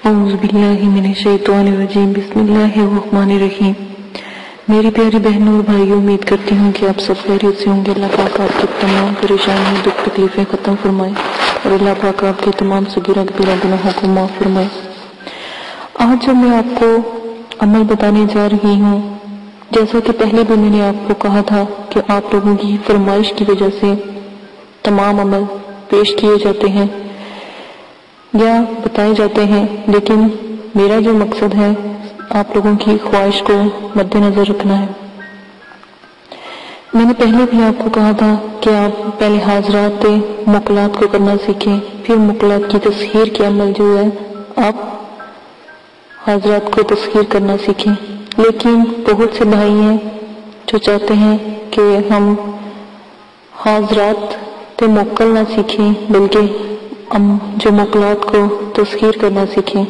اعوذ باللہ من الشیطان الرجیم بسم اللہ الرحمن الرحیم۔ میری پیاری بہنوں اور بھائیوں، امید کرتی ہوں کہ آپ سب خیریت سے ہوں گے۔ اللہ پاک آپ کی تمام پریشانیاں، دکھ تکلیفیں ختم فرمائے اور اللہ پاک آپ کے تمام صغیرہ کبیرہ گناہوں کو معاف فرمائے۔ آج جو میں آپ کو عمل بتانے جا رہی ہوں، جیسا کہ پہلے بھی میں نے آپ کو کہا تھا کہ آپ لوگوں کی فرمائش کی وجہ سے تمام عمل پیش کیے جاتے ہیں یا بتائے جاتے ہیں، لیکن میرا جو مقصد ہے آپ لوگوں کی خواہش کو مد نظر رکھنا ہے۔ میں نے پہلے بھی آپ کو کہا تھا کہ آپ پہلے حاضرات مقلات کو کرنا سیکھیں، پھر مقلات کی تسخیر کے عمل جو ہے آپ حاضرات کو تسخیر کرنا سیکھیں۔ لیکن بہت سے بھائی ہیں جو چاہتے ہیں کہ ہم حاضرات موکل نہ سیکھیں بلکہ ہم جو مقلات کو تسخیر کرنا سیکھیں۔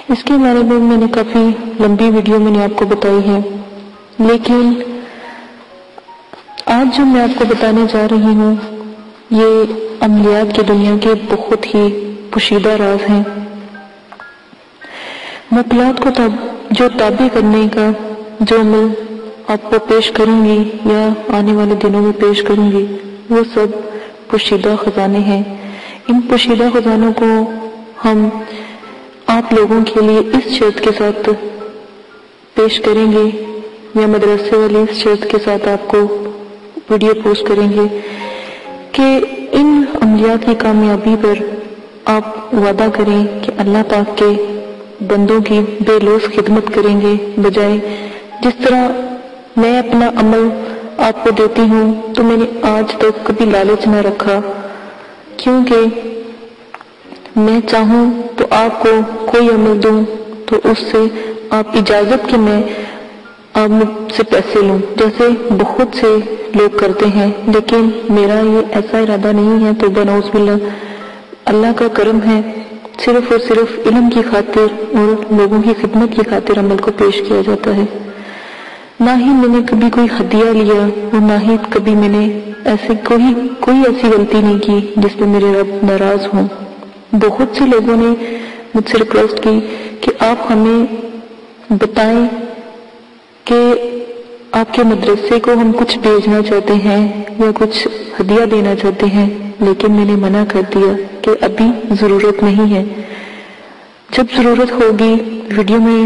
اس کے بارے میں میں نے کافی لمبی ویڈیو میں نے آپ کو بتائی ہے، لیکن آج جو میں آپ کو بتانے جا رہی ہوں یہ عملیات کی دنیا کے بہت ہی پوشیدہ راز ہیں۔ مقلات کو جو تابع کرنے کا جو عمل آپ کو پیش کروں گی یا آنے والے دنوں میں پیش کروں گی، وہ سب پوشیدہ خزانے ہیں۔ ان پوشیدہ خزانوں کو ہم آپ لوگوں کے لیے اس شرط کے ساتھ پیش کریں گے یا مدرسے والے اس شرط کے ساتھ آپ کو ویڈیو پوسٹ کریں گے کہ ان عملیات کی کامیابی پر آپ وعدہ کریں کہ اللہ پاک کے بندوں کی بے لوث خدمت کریں گے، بجائے جس طرح میں اپنا عمل آپ کو دیتی ہوں تو میں نے آج تک کبھی لالچ نہ رکھا، کیونکہ میں چاہوں تو آپ کو کوئی عمل دوں تو اس سے آپ اجازت کہ میں آپ مجھ سے پیسے لوں، جیسے بہت سے لوگ کرتے ہیں، لیکن میرا یہ ایسا ارادہ نہیں ہے۔ توبہ نعوذ باللہ، اللہ کا کرم ہے، صرف اور صرف علم کی خاطر اور لوگوں کی خدمت کی خاطر عمل کو پیش کیا جاتا ہے۔ نہ ہی میں نے کبھی کوئی ہدیہ لیا اور نہ ہی کبھی میں نے کوئی ایسی غلطی نہیں کی جس میں میرے رب ناراض ہوں۔ بہت سے لوگوں نے مجھ سے ریکویسٹ کی کہ آپ ہمیں بتائیں کہ آپ کے مدرسے کو ہم کچھ بھیجنا چاہتے ہیں یا کچھ ہدیہ دینا چاہتے ہیں، لیکن میں نے منع کر دیا کہ ابھی ضرورت نہیں ہے۔ جب ضرورت ہوگی ویڈیو میں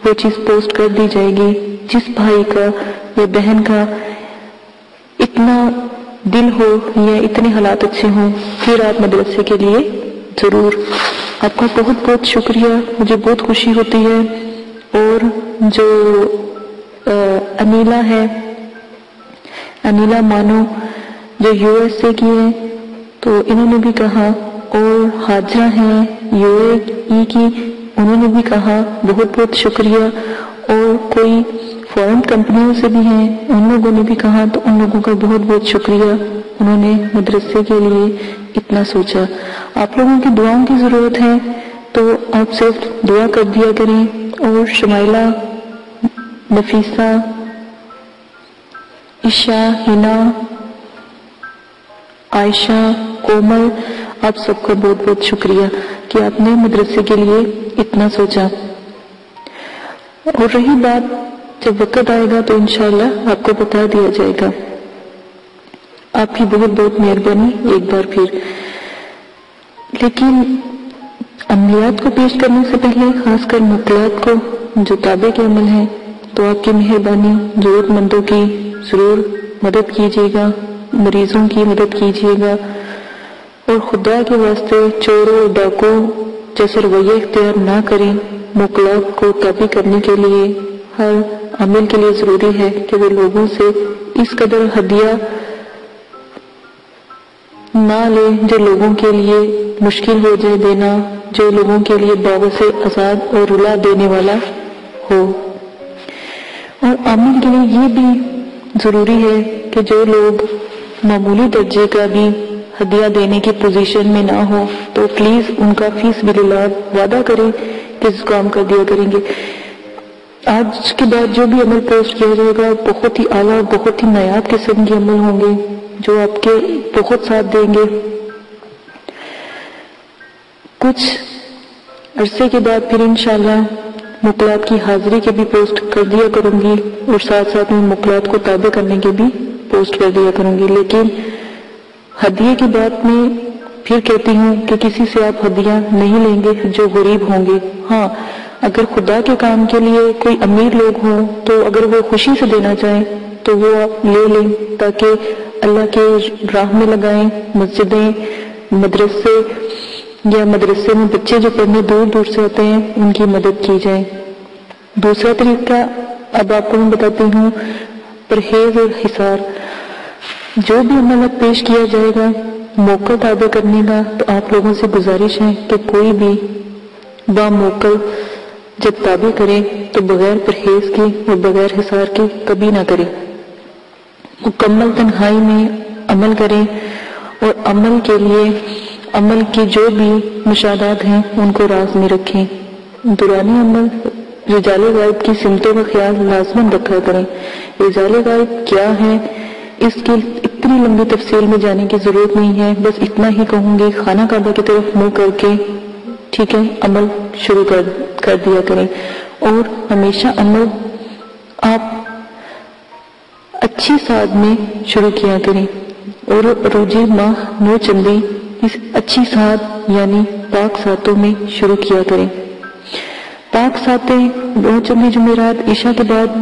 وہ چیز پوسٹ کر دی جائے گی۔ جس بھائی کا یا بہن کا اتنا دل ہو یا اتنے حالات اچھے ہوں، پھر آپ مدرسے کے لیے ضرور۔ آپ کا بہت بہت شکریہ، مجھے بہت خوشی ہوتی ہے۔ اور جو انیلا ہے، انیلا مانو جو USA کی ہے، تو انہوں نے بھی کہا، اور حاجرہ ہیں UAE کی، انہوں نے بھی کہا بہت بہت شکریہ۔ اور کوئی فورن کمپنیوں سے بھی ہیں، ان لوگوں نے بھی کہا، تو ان لوگوں کا بہت بہت شکریہ، انہوں نے مدرسے کے لیے اتنا سوچا۔ آپ لوگوں کی دعاؤں کی ضرورت ہے تو آپ صرف دعا کر دیا کریں۔ اور شمائلہ، نفیسہ، عشاء، ہنا، عائشہ، کومل، آپ سب کا بہت بہت شکریہ کہ آپ نے مدرسے کے لیے اتنا سوچا۔ اور رہی بات، جب وقت آئے گا تو انشاءاللہ آپ کو بتا دیا جائے گا۔ آپ کی بہت بہت مہربانی ایک بار پھر۔ لیکن عملیات کو پیش کرنے سے پہلے، خاص کر مقلات کو جو تابع کے عمل ہیں، تو آپ کی مہربانی ضرورت مندوں کی ضرور مدد کیجیے گا، مریضوں کی مدد کیجیے گا، اور خدا کے واسطے چوروں ڈاکوں جیسے رویہ اختیار نہ کریں۔ مقلات کو تابع کرنے کے لیے ہر عمل کے لیے ضروری ہے کہ وہ لوگوں سے اس قدر ہدیہ نہ لے جو لوگوں کے لیے مشکل ہو جائے دینا، جو لوگوں کے لیے باعث عذاب اور رلا دینے والا ہو۔ اور عامل کے لیے یہ بھی ضروری ہے کہ جو لوگ معمولی درجے کا بھی ہدیہ دینے کی پوزیشن میں نہ ہو تو پلیز ان کا فی سبیل اللہ وعدہ کریں کہ اس کام کر دیا کریں گے۔ آج کے بعد جو بھی عمل پوسٹ کیا جائے گا بہت ہی اعلیٰ، بہت ہی نایاب قسم کے عمل ہوں گے جو آپ کے بہت ساتھ دیں گے۔ کچھ عرصے کے بعد پھر انشاءاللہ مقلات کی حاضری کے بھی پوسٹ کر دیا کروں گی اور ساتھ ساتھ میں مقلات کو تابع کرنے کے بھی پوسٹ کر دیا کروں گی. لیکن ہدیے کی بات میں پھر کہتی ہوں کہ کسی سے آپ ہدیہ نہیں لیں گے جو غریب ہوں گے. ہاں اگر خدا کے کام کے لیے کوئی امیر لوگ ہوں تو اگر وہ خوشی سے دینا چاہیں تو وہ آپ لے لیں تاکہ اللہ کے راہ میں لگائیں. مسجدیں، مدرسے یا مدرسے میں بچے جو پڑھنے دور دور سے آتے ہیں ان کی مدد کی جائے. دوسرا طریقہ اب آپ کو میں بتاتی ہوں، پرہیز اور حصار. جو بھی عمل اب پیش کیا جائے گا موقع تابع کرنے کا، تو آپ لوگوں سے گزارش ہے کہ کوئی بھی باموقع جب تابع کرے تو بغیر پرہیز کے اور بغیر حصار کے کبھی نہ کرے. مکمل تنہائی میں عمل کریں اور عمل کے لیے عمل کے جو بھی مشاہدات ہیں ان کو راز میں رکھیں. دوران عمل رجال غائب کی سمتوں کا خیال لازماً رکھا کریں. رجال غائب کیا ہے اس کی اتنی لمبی تفصیل میں جانے کی ضرورت نہیں ہے، بس اتنا ہی کہوں گی، خانہ کعبہ کی طرف منہ کر کے ٹھیک ہے عمل شروع کر دیا کریں. اور ہمیشہ عمل آپ اچھی ساتھ میں شروع کیا کریں. اور روزے ماہ نو چندی اس اچھی ساتھ یعنی پاک ساتوں میں شروع کیا کریں. پاک ساتیں نو چندی جمعرات عشاء کے بعد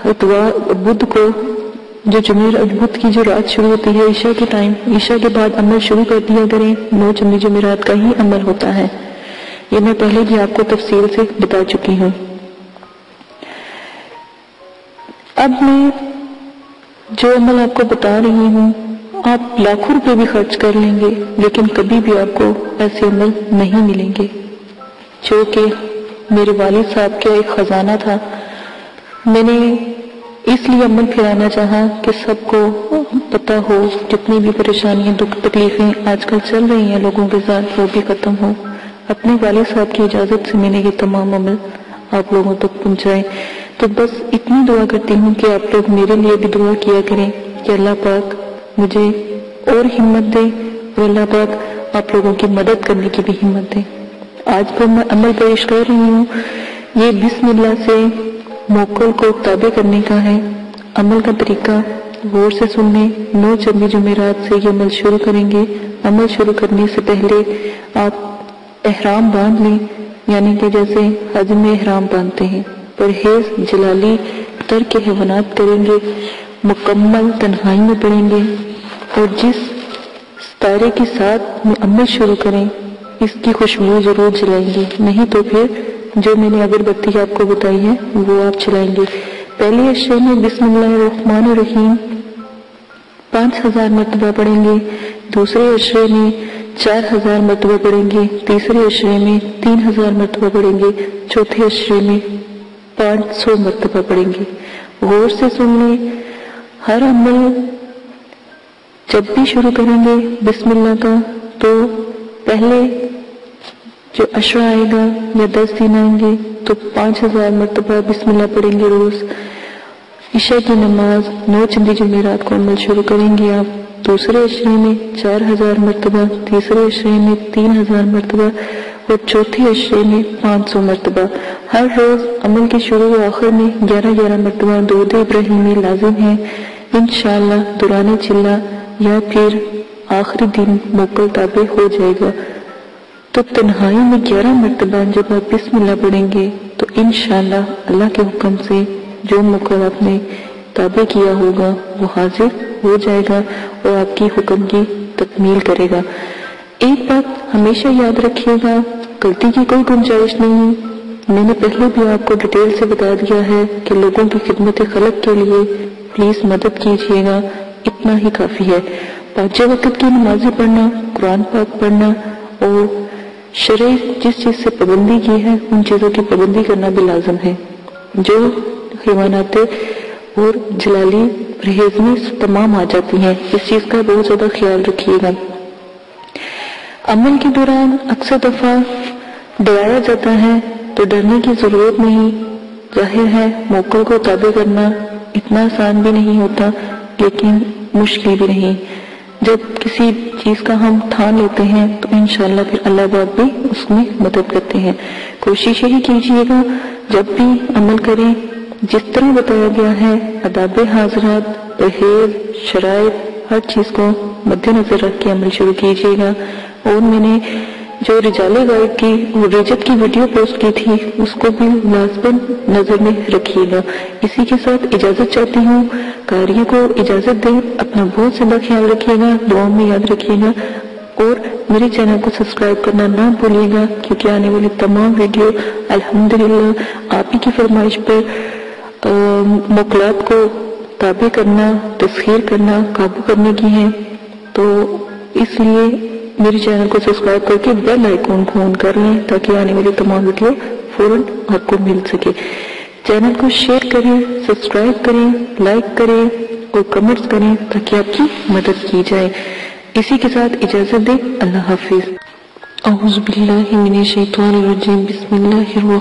اتوار بدھ کو جو بدھ کی جو رات شروع ہوتی ہے عشاء کے ٹائم، عشاء کے بعد عمل شروع کر دیا کریں. نو چندی جمعرات کا ہی عمل ہوتا ہے، یہ میں پہلے بھی آپ کو تفصیل سے بتا چکی ہوں. اب میں جو عمل آپ کو بتا رہی ہوں آپ لاکھوں روپے بھی خرچ کر لیں گے لیکن کبھی بھی آپ کو ایسے عمل نہیں ملیں گے، جو کہ میرے والد صاحب کا ایک خزانہ تھا. میں نے اس لیے عمل پھیرانا چاہا کہ سب کو پتہ ہو، جتنی بھی پریشانیاں دکھ تکلیفیں آج کل چل رہی ہیں لوگوں کے ساتھ وہ بھی ختم ہو. اپنے والد صاحب کی اجازت سے میں نے یہ تمام عمل آپ لوگوں تک پہنچائے. تو بس اتنی دعا کرتی ہوں کہ آپ لوگ میرے لیے بھی دعا کیا کریں کہ اللہ پاک مجھے اور ہمت دے اور اللہ پاک آپ لوگوں کی مدد کرنے کی بھی ہمت دے. آج پر میں عمل پیش کر رہی ہوں، یہ بسم اللہ سے موکل کو تابع کرنے کا ہے. عمل کا طریقہ غور سے سننے. نو چندی جمعرات سے یہ عمل شروع کریں گے. عمل شروع کرنے سے پہلے آپ احرام باندھ لیں، یعنی کہ جیسے حج میں احرام باندھتے ہیں. پرہیز جلالی ترک حیوانات کریں گے، مکمل تنہائی میں پڑھیں گے اور جس ستارے کے ساتھ میں عمل شروع کریں اس کی خوشبو ضرور جلائیں گے، نہیں تو پھر جو میں نے اگربتی آپ کو بتائی ہے وہ آپ چلائیں گے. پہلے اشرے میں بسم اللہ الرحمن الرحیم 5000 مرتبہ پڑھیں گے، دوسرے اشرے میں 4000 مرتبہ پڑھیں گے، تیسرے اشرے میں 3000 مرتبہ پڑھیں گے، چوتھے اشرے میں 500 مرتبہ پڑھیں گے. غور سے سن لیں. ہر عمل جب بھی شروع کریں گے بسم اللہ کا تو پہلے جو عشرہ آئے گا یا 10 دن آئیں گے تو 5000 مرتبہ بسم اللہ پڑھیں گے روز. عشاء کی نماز نو چندی جمعرات کو عمل شروع کریں گے آپ. دوسرے عشرے میں 4000 مرتبہ، تیسرے عشرے میں 3000 مرتبہ اور چوتھے عشرے میں 500 مرتبہ. ہر روز عمل کے شروع و آخر میں 11 مرتبہ درود ابراہیمی لازم ہے. انشاءاللہ دوران چلہ یا پھر آخری دن موکل تابع ہو جائے گا تو تنہائی میں 11 مرتبہ جب آپ بسم اللہ پڑھیں گے تو انشاءاللہ اللہ کے حکم سے جو موکل آپ نے تابع کیا ہوگا وہ حاضر ہو جائے گا اور آپ کی حکم کی تکمیل کرے گا. ایک بات ہمیشہ یاد رکھیے گا، غلطی کی کوئی گنجائش نہیں. میں نے پہلے بھی آپ کو ڈیٹیل سے بتا دیا ہے کہ لوگوں کی خدمت خلق کے لیے پلیز مدد کیجیے گا، اتنا ہی کافی ہے. 5 وقت کی نمازیں پڑھنا، قرآن پاک پڑھنا اور شرع جس چیز سے پابندی کی ہے ان چیزوں کی پابندی کرنا بھی لازم ہے. جو حیوانات اور جلالی پرہیز میں تمام آ جاتی ہیں، اس چیز کا بہت زیادہ خیال رکھیے گا. عمل کے دوران اکثر دفعہ ڈرایا جاتا ہے تو ڈرنے کی ضرورت نہیں. ظاہر ہے موکل کو تابع کرنا اتنا آسان بھی نہیں ہوتا لیکن مشکل بھی نہیں. جب کسی چیز کا ہم ٹھان لیتے ہیں تو انشاءاللہ پھر اللہ پاک بھی اس میں مدد کرتے ہیں۔ کوشش یہی کیجیے گا جب بھی عمل کریں جس طرح بتایا گیا ہے، آداب حاضرات، پرہیز، شرائط، ہر چیز کو مد نظر رکھ کے عمل شروع کیجیے گا۔ اور میں نے جو رجال غائب کی رجت کی ویڈیو پوسٹ کی تھی اس کو بھی لازماً نظر میں رکھیے گا۔ اسی کے ساتھ اجازت چاہتی ہوں، قاریہ کو اجازت دیں، اپنا بہت زیادہ خیال رکھیے گا، دعاؤں میں یاد رکھیے گا، اور میرے چینل کو سبسکرائب کرنا نہ بھولیے گا، کیونکہ آنے والی تمام ویڈیو الحمدللہ آپ ہی کی فرمائش پر موکلات کو تابع کرنا، تسخیر کرنا، قابو کرنے کی ہیں۔ تو اس لیے میرے چینل کو سبسکرائب کر کے بیل آئیکن کو آن کر لیں تاکہ آنے والی تمام ویڈیو فوراً آپ کو مل سکے۔ چینل کو شیئر کریں، سبسکرائب کریں، لائک کریں اور کمنٹس کریں تاکہ آپ کی مدد کی جائے۔ اسی کے ساتھ اجازت دیں، اللہ حافظ۔ اعوذ باللہ من الشیطان الرجیم، بسم اللہ الرحمن